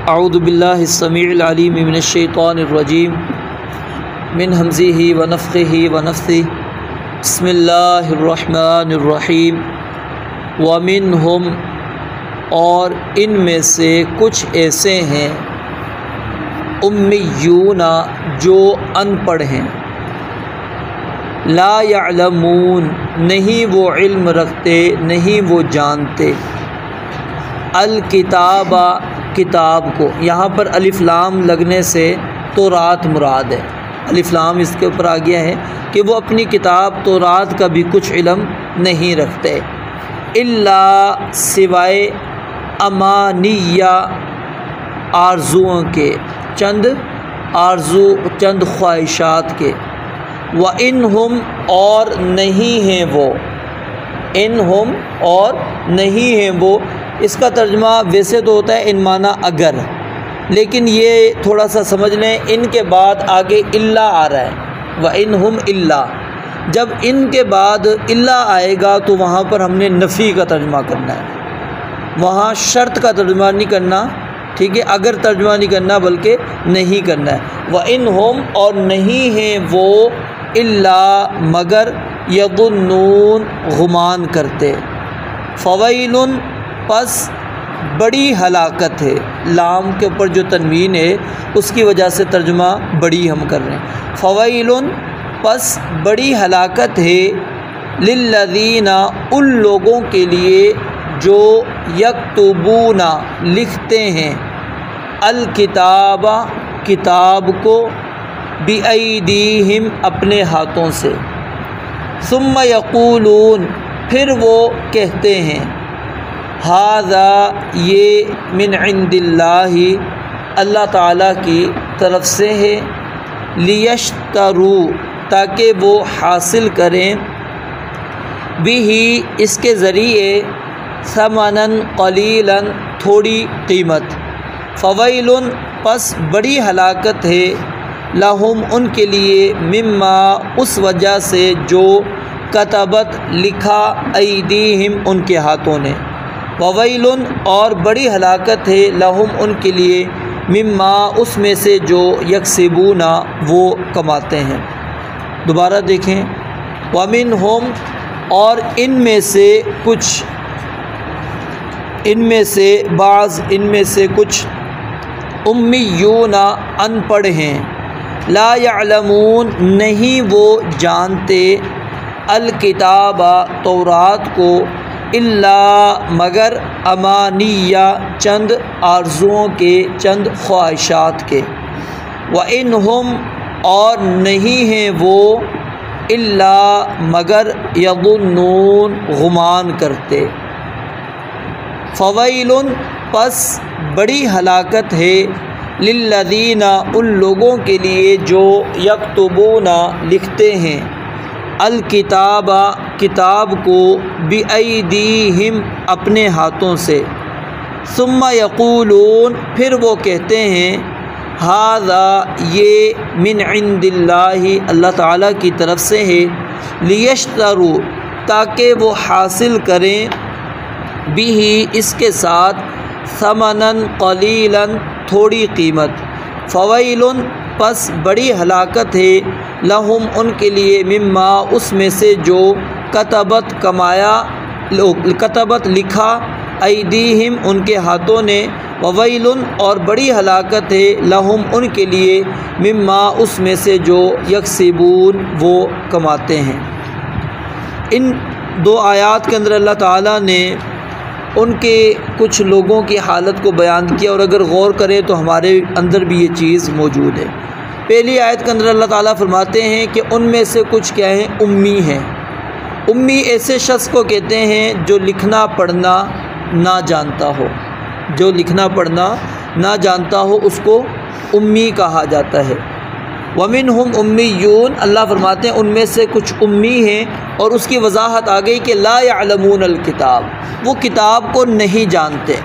अऊज़ु बिल्लाहि स्समीइल अलीम मिनश शैतानिर रजीम मिन हमज़िही व नफ़्ख़िही व नफ़्सिही बिस्मिल्लाहिर रहमानिर रहीम व मिनहुम, और इनमें से कुछ ऐसे हैं उम्मियूना जो अनपढ़ हैं, ला यअलमून नहीं वो इल्म रखते, नहीं वो जानते, अल किताबा किताब को। यहाँ पर अलिफ लाम लगने से तौरात मुराद है। अलिफ लाम इसके ऊपर आ गया है कि वो अपनी किताब तौरात का भी कुछ इल्म नहीं रखते, इल्ला सिवाय अमानिया आरजुओं के, चंद आरजू चंद ख्वाहिशात के। व इनहुम और नहीं हैं वो, इनहुम और नहीं हैं वो, इसका तर्जुमा वैसे तो होता है इन माना अगर, लेकिन ये थोड़ा सा समझ लें, इनके बाद आगे इल्ला आ रहा है। व इनहुम इल्ला, जब इनके बाद इल्ला आएगा तो वहाँ पर हमने नफ़ी का तर्जुमा करना है, वहाँ शर्त का तर्जुमा नहीं करना, ठीक है, अगर तर्जुमा नहीं करना बल्कि नहीं करना है। व इनहुम और नहीं हैं वो, इल्ला मगर, यज़ुन्नून गुमान करते, फ़वैलुन पस बड़ी हलाकत है। लाम के ऊपर जो तनवीन है उसकी वजह से तर्जुमा बड़ी हम कर रहे हैं। फ़वैलुन पस बड़ी हलाकत है, लिल्लज़ीना उन लोगों के लिए जो यक्तुबूना लिखते हैं, अल किताबा किताब को, बिअयदीहिम अपने हाथों से, सुम्मा यक़ूलून फिर वो कहते हैं, हाज़ा ये मिन इंदिल्लाहि अल्लाह ताला की तरफ से है, लियश्तरू ताकि वो हासिल करें, बिही इसके ज़रिए, समनन क़लीलन थोड़ी कीमत, फ़वैलुन पस बड़ी हलाकत है, लहुम उनके लिए, मिम्मा उस वजह से जो, कतबत लिखा, ऐदीहिम उनके हाथों ने, ववैलुन और बड़ी हलाकत है, लहुम उनके लिए, मिम्मा उसमें से जो, यक्सिबूना वो कमाते हैं। दोबारा देखें, वमिनहुम और इनमें से कुछ, इनमें से बाज़, इनमें से कुछ, उम्मियूना अनपढ़ हैं, ला यअलमून नहीं वो जानते, अल किताबा तौरात को, इल्ला मगर, अमानिया चंद आरजुओं के, चंद ख्वाहिशात के। व इनहुम और नहीं हैं वो, इल्ला मगर, यज़ुन्नून गुमान करते, फ़वैलुन पस बड़ी हलाकत है, लिल्लज़ीना उन लोगों के लिए जो, यक्तुबूना लिखते हैं, अल किताबा किताब को, बिअयदीहिम अपने हाथों से, सुम्मा यक़ूलून फिर वो कहते हैं, हाज़ा ये मिन इंदिल्लाहि अल्लाह ताला की तरफ से है, लियश्तरू ताकि वो हासिल करें, बिही इसके साथ, समनन क़लीलन थोड़ी कीमत, फ़वैलुन पस बड़ी हलाकत है, लहुम उनके लिए, मिम्मा उसमें से जो, कतबत कमाया, कतबत लिखा, ऐदीहिम उनके हाथों ने, ववैलुन और बड़ी हलाकत है, लहुम उनके लिए, मिम्मा उसमें से जो, यक्सिबून वो कमाते हैं। इन दो आयात के अंदर अल्लाह ताला ने उनके कुछ लोगों की हालत को बयान किया, और अगर गौर करें तो हमारे अंदर भी ये चीज़ मौजूद है। पहली आयत के अंदर अल्लाह ताला फरमाते हैं कि उनमें से कुछ क्या हैं, उम्मी हैं। उम्मी ऐसे शख्स को कहते हैं जो लिखना पढ़ना ना जानता हो, जो लिखना पढ़ना ना जानता हो उसको उम्मी कहा जाता है। वमिनहुम उम्मीयून, अल्लाह फरमाते हैं उनमें से कुछ उम्मी हैं, और उसकी वजाहत आ गई कि ला यअलमून अल किताब, वो किताब को नहीं जानते,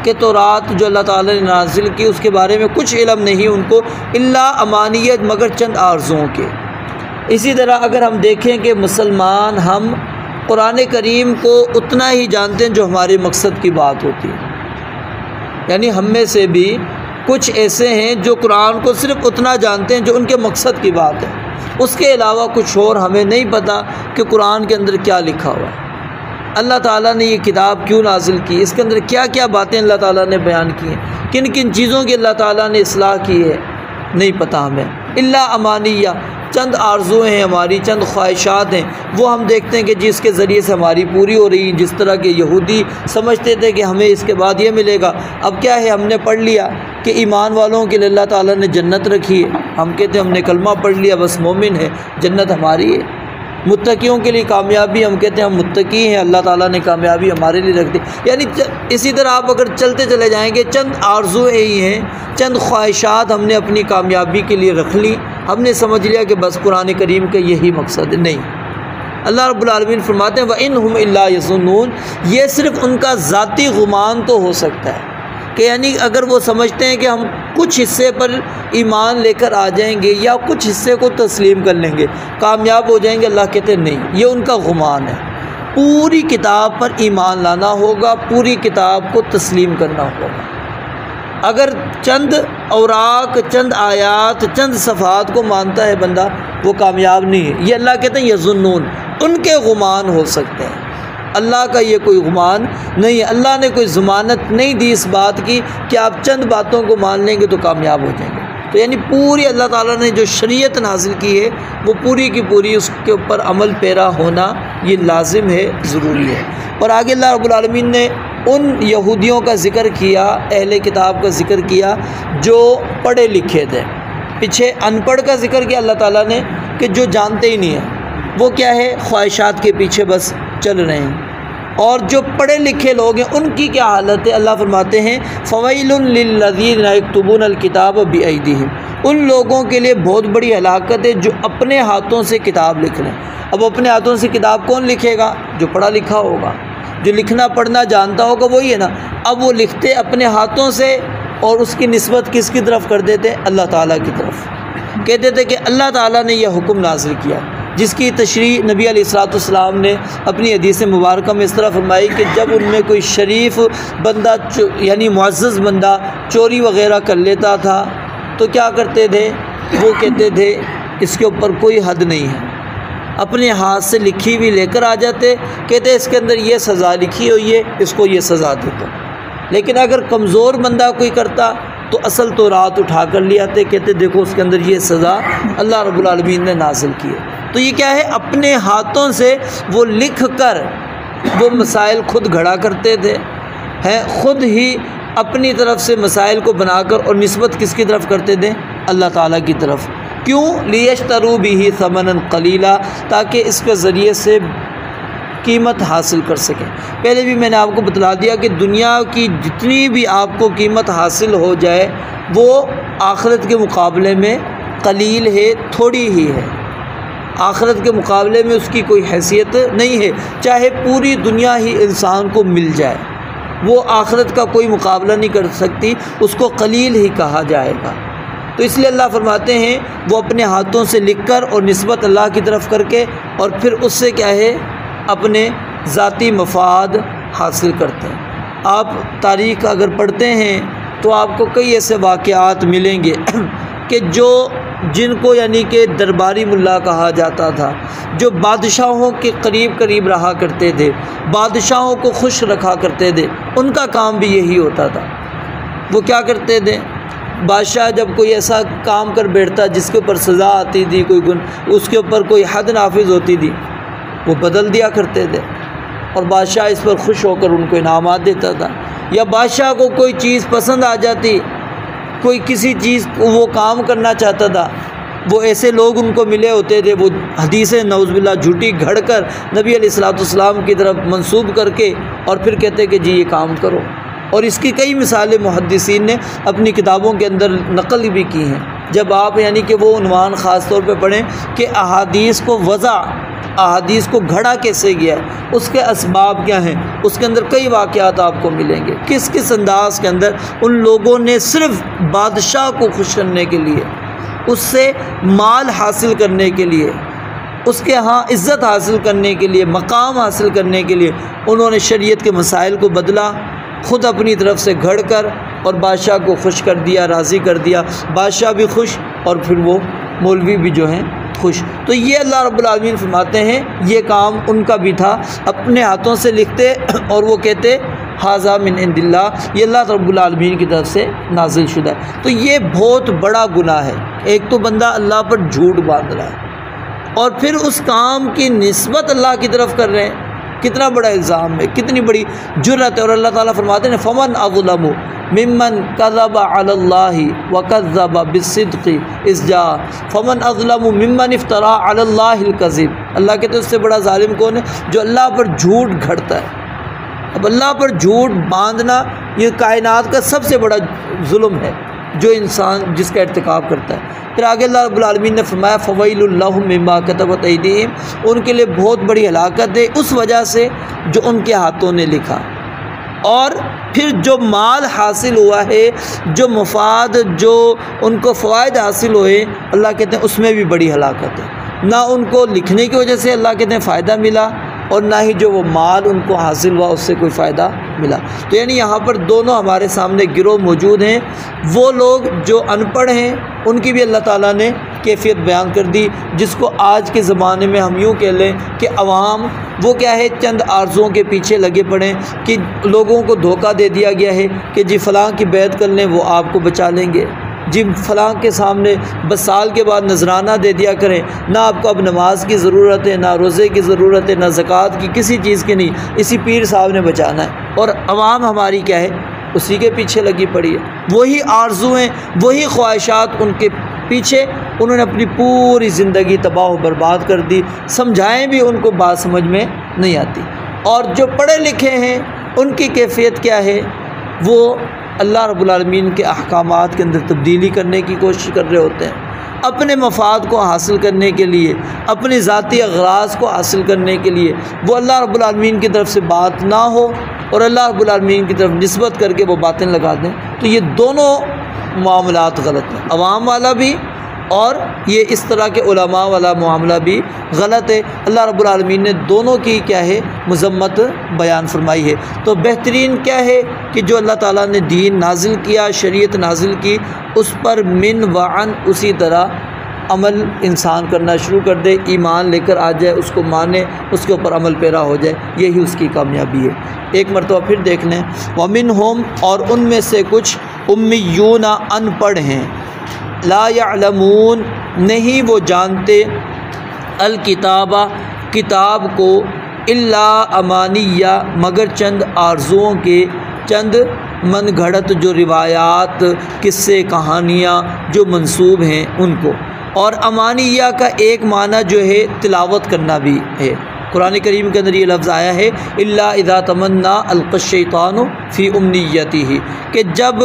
कि तौरात जो अल्लाह ताला ने नाजिल की उसके बारे में कुछ इल्म नहीं उनको, इल्ला अमानियत मगर चंद आर्ज़ों के। इसी तरह अगर हम देखें कि मुसलमान हम कुरान करीम को उतना ही जानते हैं जो हमारे मकसद की बात होती है, यानी हम में से भी कुछ ऐसे हैं जो कुरान को सिर्फ़ उतना जानते हैं जो उनके मकसद की बात है, उसके अलावा कुछ और हमें नहीं पता कि कुरान के अंदर क्या लिखा हुआ है, अल्लाह ताला ने ये किताब क्यों नाजिल की, इसके अंदर क्या क्या बातें अल्लाह ताला ने बयान की हैं, किन किन चीज़ों की अल्लाह ताला ने इस्लाह की है, नहीं पता हमें। इल्ला अमानिया, चंद आरज़ुएँ हैं हमारी, चंद ख्वाहिशात हैं, वो हम देखते हैं कि जिसके ज़रिए से हमारी पूरी हो रही। जिस तरह के यहूदी समझते थे कि हमें इसके बाद ये मिलेगा, अब क्या है, हमने पढ़ लिया कि ईमान वालों के लिए अल्लाह ताला ने जन्नत रखी है, हम कहते हैं हमने कलमा पढ़ लिया बस मोमिन है, जन्नत हमारी है। मुत्तकियों के लिए कामयाबी, हम कहते हैं हम मुत्तकी हैं, अल्लाह ताला ने कामयाबी हमारे लिए रख दी। यानी इसी तरह आप अगर चलते चले जाएंगे, चंद आरज़ुएँ ही हैं, चंद ख्वाहिशात हमने अपनी कामयाबी के लिए रख ली, हमने समझ लिया कि बस कुरान करीम का यही मकसद है। नहीं, अल्लाह रब्बुल आलमीन फरमाते हैं व इन्हुम इल्ला यज़ुन्नून, ये सिर्फ़ उनका ज़ाती गुमान तो हो सकता है कि यानी अगर वो समझते हैं कि हम कुछ हिस्से पर ईमान लेकर आ जाएंगे या कुछ हिस्से को तस्लीम कर लेंगे, कामयाब हो जाएंगे, अल्लाह कहते हैं नहीं, ये उनका गुमान है। पूरी किताब पर ईमान लाना होगा, पूरी किताब को तस्लीम करना होगा। अगर चंद औराक, चंद आयात, चंद सफ़ात को मानता है बंदा, वो कामयाब नहीं है। ये अल्लाह कहते हैं यज़ुन्नून, उनके गुमान हो सकते हैं, अल्लाह का ये कोई गुमान नहीं है। अल्लाह ने कोई ज़मानत नहीं दी इस बात की कि आप चंद बातों को मान लेंगे तो कामयाब हो जाएंगे। तो यानी पूरी अल्लाह ताला ने जो शरीयत नाजिल की है वो पूरी की पूरी उसके ऊपर अमल पैरा होना ये लाजिम है, ज़रूरी है। और आगे अल्लाह रब्बुल आलमीन ने उन यहूदियों का ज़िक्र किया, अहले किताब का ज़िक्र किया जो पढ़े लिखे थे। पीछे अनपढ़ का ज़िक्र किया अल्लाह ताला ने कि जो जानते ही नहीं हैं, वो क्या है, ख्वाहिशात के पीछे बस चल रहे हैं। और जो पढ़े लिखे लोग हैं उनकी क्या हालत है, अल्लाह फरमाते हैं फ़वैलुन लिल्लज़ीना यक्तुबून अल-किताब बिअयदीहिम, उन लोगों के लिए बहुत बड़ी हलाकत है जो अपने हाथों से किताब लिख रहे हैं। अब अपने हाथों से किताब कौन लिखेगा, जो पढ़ा लिखा होगा, जो लिखना पढ़ना जानता होगा वही है ना। अब वो लिखते अपने हाथों से और उसकी निस्बत किसकी तरफ कर देते, अल्लाह ताला की तरफ। कहते थे कि अल्लाह ताला ने यह हुक्म नाज़िल किया, जिसकी तशरीह नबी अलैहिस्सलाम ने अपनी हदीस मुबारक में इस तरह फरमाई कि जब उनमें कोई शरीफ बंदा यानी मुअज़्ज़ज़ बंदा चोरी वग़ैरह कर लेता था तो क्या करते थे, वो कहते थे इसके ऊपर कोई हद नहीं है, अपने हाथ से लिखी हुई लेकर आ जाते, कहते इसके अंदर ये सज़ा लिखी हुई है, इसको ये सज़ा देते। लेकिन अगर कमज़ोर बंदा कोई करता तो असल तो रात उठा कर ले आते, कहते देखो उसके अंदर ये सज़ा अल्लाह रब्बुल आलमीन ने नाज़िल की है। तो ये क्या है, अपने हाथों से वो लिख कर वो मसाइल खुद घड़ा करते थे, हैं ख़ुद ही अपनी तरफ से मसाइल को बनाकर और निस्बत किसकी तरफ करते थे, अल्लाह ताला की तरफ। क्यों, लियश्तरू बिही समनन कलीला, ताकि इसके ज़रिए से कीमत हासिल कर सकें। पहले भी मैंने आपको बतला दिया कि दुनिया की जितनी भी आपको कीमत हासिल हो जाए वो आखिरत के मुकाबले में कलील है, थोड़ी ही है। आखिरत के मुकाबले में उसकी कोई हैसियत नहीं है, चाहे पूरी दुनिया ही इंसान को मिल जाए, वो आखिरत का कोई मुकाबला नहीं कर सकती, उसको कलील ही कहा जाएगा। तो इसलिए अल्लाह फरमाते हैं वो अपने हाथों से लिखकर और निस्बत अल्लाह की तरफ करके और फिर उससे क्या है, अपने ज़ाती मफाद हासिल करते हैं। आप तारीख़ अगर पढ़ते हैं तो आपको कई ऐसे वाक़यात मिलेंगे कि जिनको यानी कि दरबारी मुल्ला कहा जाता था, जो बादशाहों के करीब करीब रहा करते थे, बादशाहों को खुश रखा करते थे, उनका काम भी यही होता था। वो क्या करते थे, बादशाह जब कोई ऐसा काम कर बैठता जिसके ऊपर सज़ा आती थी, उसके ऊपर कोई हद नाफिज होती थी, वो बदल दिया करते थे और बादशाह इस पर खुश होकर उनको इनामात देता था। या बादशाह को कोई चीज़ पसंद आ जाती, कोई किसी चीज़ को वो काम करना चाहता था, वो ऐसे लोग उनको मिले होते थे, वो हदीसें नौज़ुबिल्लाह झूठी घड़ कर नबी अलैहिस्सलाम की तरफ मंसूब करके और फिर कहते कि जी ये काम करो। और इसकी कई मिसालें मुहद्दिसीन ने अपनी किताबों के अंदर नकल भी की हैं। जब आप यानी कि वो उन्वान ख़ास तौर पे पढ़ें कि अहादीस को वज़ा, अहादीस को घड़ा कैसे गया है, उसके असबाब क्या हैं, उसके अंदर कई वाक़यात आपको मिलेंगे। किस किस अंदाज के अंदर उन लोगों ने सिर्फ़ बादशाह को खुश करने के लिए, उससे माल हासिल करने के लिए, उसके यहाँ इज़्ज़त हासिल करने के लिए, मकाम हासिल करने के लिए उन्होंने शरीयत के मसाइल को बदला, ख़ुद अपनी तरफ से घड़ कर और बादशाह को खुश कर दिया, राज़ी कर दिया, बादशाह भी खुश और फिर वो मौलवी भी जो हैं खुश। तो ये अल्लाह रब्बुल आलमीन फरमाते हैं ये काम उनका भी था, अपने हाथों से लिखते और वो कहते हाज़ा मिन इंदिल्लाह, ये अल्लाह रब्बुल आलमीन की तरफ से नाजिल शुदा है। तो ये बहुत बड़ा गुनाह है। एक तो बंदा अल्लाह पर झूठ बांध रहा है और फिर उस काम की निस्बत अल्लाह की तरफ कर रहे हैं, कितना बड़ा इल्ज़ाम है, कितनी बड़ी जुर्रत है। और अल्लाह ताला फरमाते हैं फ़मन अज़लमु मिम्मन कज़्ज़बा अलल्लाहि व कज़्ज़बा बिस्सिद्क़ि इज़ जा फ़मन अज़लमु मिम्मन इफ़्तरा अलल्लाहिल कज़िब। अल्लाह कहते हैं उससे बड़ा ज़ालिम कौन है जो अल्लाह पर झूठ घड़ता है। अब अल्लाह पर झूठ बांधना ये कायनात का सबसे बड़ा जुल्म है जो इंसान जिसका इर्तिकाब करता है। फिर आगे अल्लाह रब्बुल आलमीन ने फरमाया फ़वैलुल लहुम मिम्मा कतबत ऐदीहिम, उनके लिए बहुत बड़ी हलाकत है उस वजह से जो उनके हाथों ने लिखा। और फिर जो माल हासिल हुआ है, जो मुफाद, जो उनको फ़वाइद हासिल हुए, अल्लाह कहते हैं उसमें भी बड़ी हलाकत है। ना उनको लिखने की वजह से अल्लाह कहते हैं फ़ायदा मिला और ना ही जो वो माल उनको हासिल हुआ उससे कोई फ़ायदा मिला। तो यानी यहाँ पर दोनों हमारे सामने गिरोह मौजूद हैं। वो लोग जो अनपढ़ हैं उनकी भी अल्लाह ताला ने कैफियत बयान कर दी, जिसको आज के ज़माने में हम यूँ कह लें कि अवाम वो क्या है चंद आर्ज़ुओं के पीछे लगे पड़े कि लोगों को धोखा दे दिया गया है कि जी फ़लाँ की बैत कर लें वो आपको बचा लेंगे, जी फ़लाँ के सामने बस साल के बाद नजराना दे दिया करें, ना आपको अब नमाज की ज़रूरत है, ना रोज़े की ज़रूरत है, ना ज़कात की, किसी चीज़ की नहीं, इसी पीर साहब ने बचाना है। और अवाम हमारी क्या है उसी के पीछे लगी पड़ी है। वही आरज़ुएँ, वही ख्वाहिशात उनके पीछे, उन्होंने अपनी पूरी ज़िंदगी तबाह बर्बाद कर दी। समझाएँ भी उनको बात समझ में नहीं आती। और जो पढ़े लिखे हैं उनकी कैफियत क्या है, वो अल्लाह रब्बुल आलमीन के अहकामात के अंदर तब्दीली करने की कोशिश कर रहे होते हैं, अपने मफाद को हासिल करने के लिए, अपनी ज़ाती अग़राज़ को हासिल करने के लिए। वो अल्लाह रब्बुल आलमीन की तरफ से बात ना हो और अल्लाह रब्बुल आलमीन की तरफ निस्बत करके वो बातें लगा दें, तो ये दोनों मामलात गलत हैं। अवाम वाला भी और ये इस तरह के उलमा वाला मामला भी गलत है। अल्लाह रब्बुल आलमीन ने दोनों की क्या है मज़म्मत बयान फरमाई है। तो बेहतरीन क्या है कि जो अल्लाह ताला ने दीन नाजिल किया, शरीयत नाजिल की, उस पर मिन वान उसी तरह अमल इंसान करना शुरू कर दे, ईमान लेकर आ जाए, उसको माने, उसके ऊपर अमल पैरा हो जाए, यही उसकी कामयाबी है। एक मरतबा फिर देख लें, वमिन होम, और उनमें से कुछ उम्मीयून अनपढ़ हैं, ला यअलमून, नहीं वो जानते, अल किताबा, किताब को, इल्ला अमानिया, मगर चंद आरज़ुओं के, चंद मन घड़त जो रिवायात, किस्से, कहानियाँ जो मंसूब हैं उनको। और अमानिया का एक माना जो है तिलावत करना भी है। कुरान करीम के अंदर ये लफ्ज़ आया है इल्ला इज़ा तमन्ना अल्क़श्शैतानु फ़ी उम्नियतिही, कि जब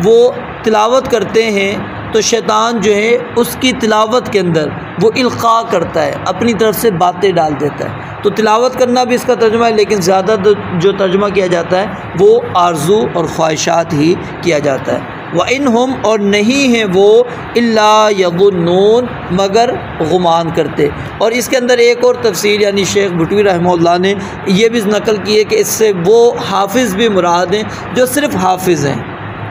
वो तिलावत करते हैं तो शैतान जो है उसकी तिलावत के अंदर वो इल्क़ा करता है, अपनी तरफ से बातें डाल देता है। तो तिलावत करना भी इसका तर्जुमा है, लेकिन ज़्यादा जो तर्जुमा किया जाता है वो आरज़ू और ख्वाहिशात ही किया जाता है। व इन हम, और नहीं हैं वो, इल्ला यज़ुन्नून, मगर गुमान करते। और इसके अंदर एक और तफसीर यानी शेख भुटवी रहमतुल्लाह ने ये भी नकल की है कि इससे वो हाफिज़ भी मुराद हैं जो सिर्फ़ हाफिज़ हैं,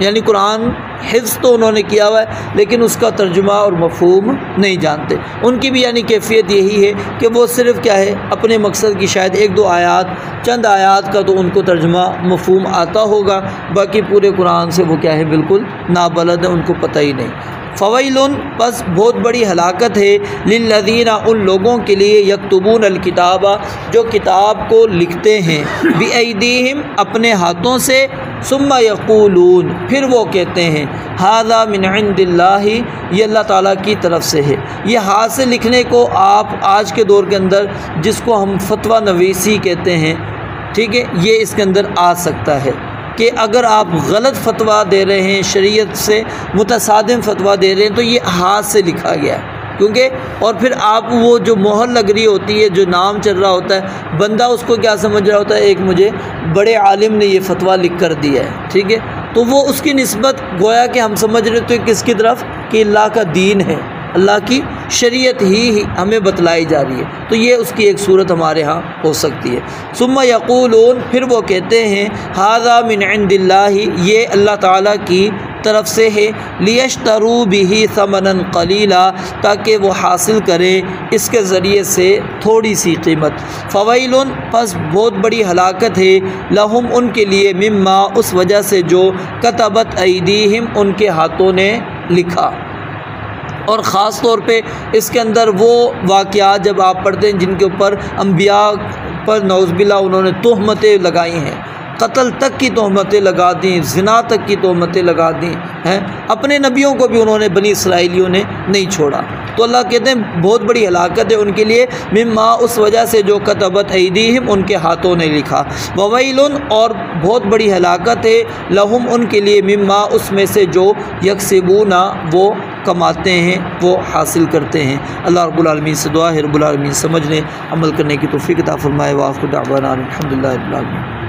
यानी कुरान हिफ्ज़ तो उन्होंने किया हुआ है लेकिन उसका तर्जुमा और मफ़हूम नहीं जानते। उनकी भी यानी कैफियत यही है कि वो सिर्फ़ क्या है अपने मकसद की शायद एक दो आयात, चंद आयात का तो उनको तर्जुमा मफ़हूम आता होगा, बाकी पूरे कुरान से वो क्या है बिल्कुल नाबलद है, उनको पता ही नहीं। फ़वैलुन, बस बहुत बड़ी हलाकत है, लिल्लज़ीना, उन लोगों के लिए, यक्तुबून अलकिताबा, जो किताब को लिखते हैं, बिअयदीहिम, अपने हाथों से, सुम्मा यक़ूलून, फिर वो कहते हैं, हाज़ा मिन इंदिल्लाहि, ये अल्लाह ताला की तरफ से है। ये हाथ से लिखने को आप आज के दौर के अंदर जिसको हम फतवा नवीसी कहते हैं, ठीक है, ये इसके अंदर आ सकता है कि अगर आप गलत फतवा दे रहे हैं, शरीयत से मुतसादिम फतवा दे रहे हैं, तो ये हाथ से लिखा गया है। क्योंकि और फिर आप वो जो मोहर लग रही होती है, जो नाम चल रहा होता है, बंदा उसको क्या समझ रहा होता है, एक मुझे बड़े आलिम ने ये फतवा लिख कर दिया है, ठीक है, तो वो उसकी निस्बत गोया कि हम समझ रहे तो किसकी तरफ कि अल्लाह का दीन है, अल्लाह की शरीयत ही हमें बतलाई जा रही है। तो ये उसकी एक सूरत हमारे यहाँ हो सकती है। सुम्मा यक़ूलून, फिर वो कहते हैं हाज़ा मिन इंदिल्लाहि, ये अल्लाह ताला की तरफ से है, लियश्तरू बिही समनन कलीला, ताकि वो हासिल करें इसके ज़रिए से थोड़ी सी कीमत। फ़वैलुन, पस बहुत बड़ी हलाकत है, लहुम, उनके लिए, मिम्मा, उस वजह से जो कतबत ऐदीहिम, उनके हाथों ने लिखा। और ख़ास तौर पे इसके अंदर वो वाक़यात जब आप पढ़ते हैं जिनके ऊपर अम्बिया पर नौज़बिल्ला उन्होंने तोहमतें लगाई हैं, कत्ल तक की तोहमतें लगा दी, ज़िना तक की तोहमतें लगा दी हैं, अपने नबियों को भी उन्होंने बनी इसराइलियों ने नहीं छोड़ा। तो अल्लाह कहते हैं बहुत बड़ी हलाकत है उनके लिए, मिम्मा, उस वजह से जो कतबत ऐदीहिम, उनके हाथों ने लिखा। ववैलुन, और बहुत बड़ी हलाकत है, लहुम, उनके लिए, मिम्मा, उसमें से जो यकसिबूना, वो कमाते हैं, वो हासिल करते हैं। अल्लाह रब्बुल आलमीन से दुआ है रब्बुल आलमीन समझने अमल करने की तौफीक अता फरमाए। वाफ़िर दावाना अल्हम्दुलिल्लाहि रब्बिल आलमीन।